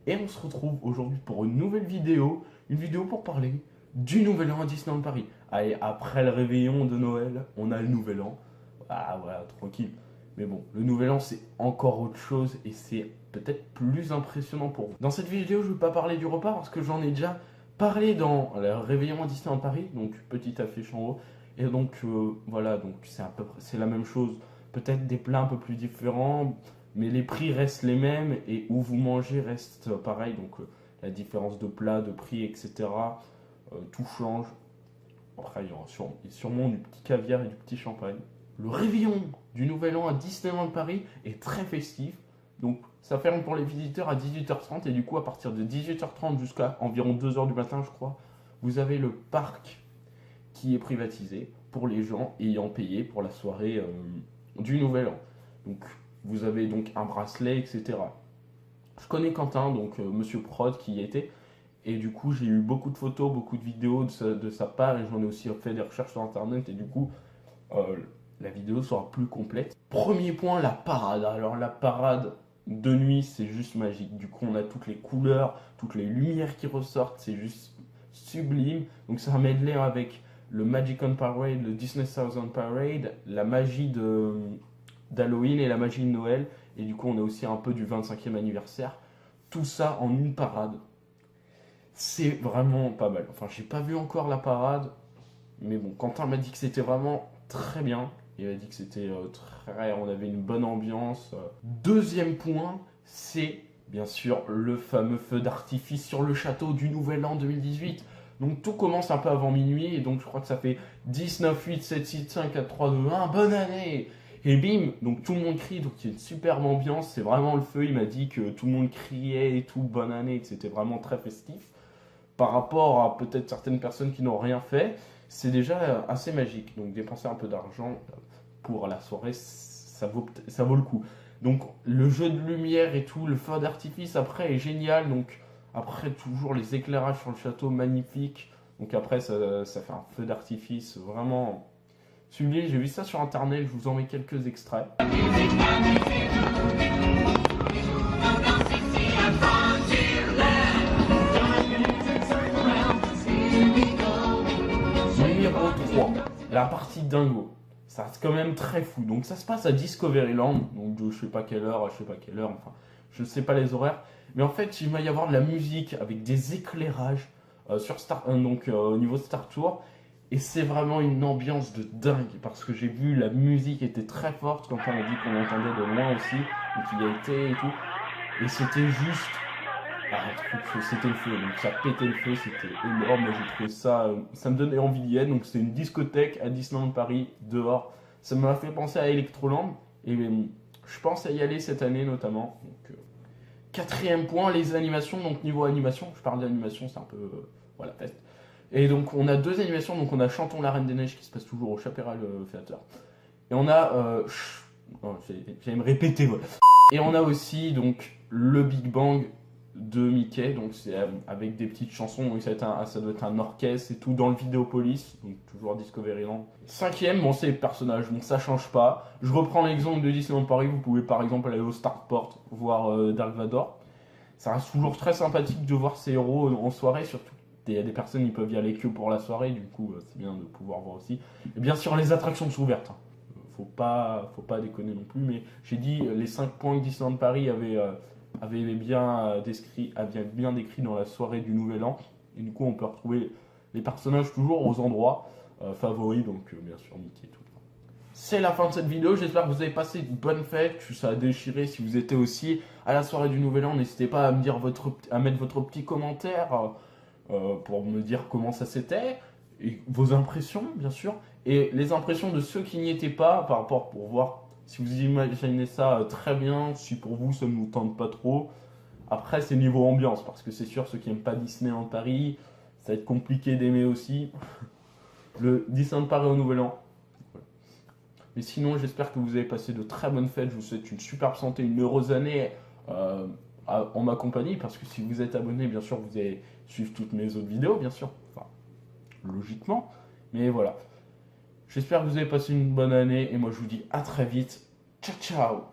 et on se retrouve aujourd'hui pour une nouvelle vidéo, pour parler du Nouvel An à Disneyland Paris. Allez, après le réveillon de Noël, on a le Nouvel An. Ah voilà, tranquille. Mais bon, le Nouvel An c'est encore autre chose et c'est peut-être plus impressionnant pour vous. Dans cette vidéo, je ne vais pas parler du repas parce que j'en ai déjà parlé dans le réveillon à Disneyland Paris, donc petite affiche en haut. Et donc voilà, donc c'est à peu près c'est la même chose. Peut-être des plats un peu plus différents, mais les prix restent les mêmes et où vous mangez reste pareil. Donc la différence de plats, de prix, etc. Tout change. Après, il y aura sûrement du petit caviar et du petit champagne. Le réveillon du Nouvel An à Disneyland Paris est très festif. Donc ça ferme pour les visiteurs à 18h30 et du coup à partir de 18h30 jusqu'à environ 2h du matin je crois, vous avez le parc qui est privatisé pour les gens ayant payé pour la soirée du Nouvel An. Donc vous avez donc un bracelet, etc. Je connais Quentin, donc Monsieur Prod qui y était, et du coup j'ai eu beaucoup de photos, beaucoup de vidéos de sa part, et j'en ai aussi fait des recherches sur internet, et du coup la vidéo sera plus complète. Premier point, la parade. Alors la parade de nuit c'est juste magique, du coup on a toutes les couleurs, toutes les lumières qui ressortent, c'est juste sublime. Donc c'est un medley avec le Magic on Parade, le Disney Thousand Parade, la magie d'Halloween et la magie de Noël. Et du coup, on a aussi un peu du 25e anniversaire. Tout ça en une parade. C'est vraiment pas mal. Enfin, j'ai pas vu encore la parade. Mais bon, Quentin m'a dit que c'était vraiment très bien. Il m'a dit que c'était très... On avait une bonne ambiance. Deuxième point, c'est bien sûr le fameux feu d'artifice sur le château du Nouvel An 2018. Donc tout commence un peu avant minuit. Et donc je crois que ça fait 10, 9, 8, 7, 6, 5, 4, 3, 2, 1. Bonne année! Et bim, donc tout le monde crie, donc il y a une superbe ambiance, c'est vraiment le feu, il m'a dit que tout le monde criait et tout, bonne année, que c'était vraiment très festif. Par rapport à peut-être certaines personnes qui n'ont rien fait, c'est déjà assez magique. Donc dépenser un peu d'argent pour la soirée, ça vaut le coup. Donc le jeu de lumière et tout, le feu d'artifice après est génial, donc après toujours les éclairages sur le château magnifiques. Donc après ça fait un feu d'artifice vraiment sublime, j'ai vu ça sur internet, je vous en mets quelques extraits. Numéro 3, la partie dingo. Ça reste quand même très fou. Donc ça se passe à Discoveryland, donc de je sais pas quelle heure à je sais pas quelle heure, enfin je sais pas les horaires. Mais en fait il va y avoir de la musique avec des éclairages sur au niveau Star Tour. Et c'est vraiment une ambiance de dingue parce que j'ai vu la musique était très forte quand on a dit qu'on entendait de loin aussi, donc il y a été et tout. Et c'était juste un truc, c'était le feu, donc ça pétait le feu, c'était énorme. Moi j'ai trouvé ça, ça me donnait envie d'y être. Donc c'est une discothèque à Disneyland Paris dehors. Ça m'a fait penser à Electroland et je pense à y aller cette année notamment. Donc, quatrième point, les animations. Donc niveau animation, je parle d'animation, c'est un peu voilà peste. Et donc on a deux animations, donc on a Chantons la Reine des Neiges qui se passe toujours au Chaparral Theater. Et on a... j'allais me répéter, voilà. Et on a aussi donc le Big Bang de Mickey, donc c'est avec des petites chansons, donc ça doit être un orchestre et tout dans le Vidéopolis, donc toujours Discoveryland. Cinquième, bon c'est les personnages, bon ça change pas. Je reprends l'exemple de Disneyland Paris, vous pouvez par exemple aller au Starport voir Dark Vador. Ça reste toujours très sympathique de voir ces héros en soirée, surtout. Il y a des personnes qui peuvent y aller que pour la soirée, du coup c'est bien de pouvoir voir aussi. Et bien sûr les attractions sont ouvertes. Faut pas déconner non plus, mais j'ai dit les 5 points que Disneyland Paris avait bien décrit dans la soirée du Nouvel An. Et du coup on peut retrouver les personnages toujours aux endroits favoris, donc bien sûr Mickey et tout. C'est la fin de cette vidéo, j'espère que vous avez passé une bonne fête, que ça a déchiré. Si vous étiez aussi à la soirée du Nouvel An, n'hésitez pas à mettre votre petit commentaire pour me dire comment ça s'était, et vos impressions bien sûr, et les impressions de ceux qui n'y étaient pas par rapport pour voir si vous imaginez ça très bien, si pour vous ça ne vous tente pas trop. Après c'est niveau ambiance, parce que c'est sûr ceux qui n'aiment pas Disney en Paris, ça va être compliqué d'aimer aussi le Disneyland Paris au Nouvel An. Mais sinon, j'espère que vous avez passé de très bonnes fêtes. Je vous souhaite une superbe santé, une heureuse année en ma compagnie. Parce que si vous êtes abonné, bien sûr, vous allez suivre toutes mes autres vidéos, bien sûr. Enfin, logiquement. Mais voilà. J'espère que vous avez passé une bonne année. Et moi, je vous dis à très vite. Ciao, ciao!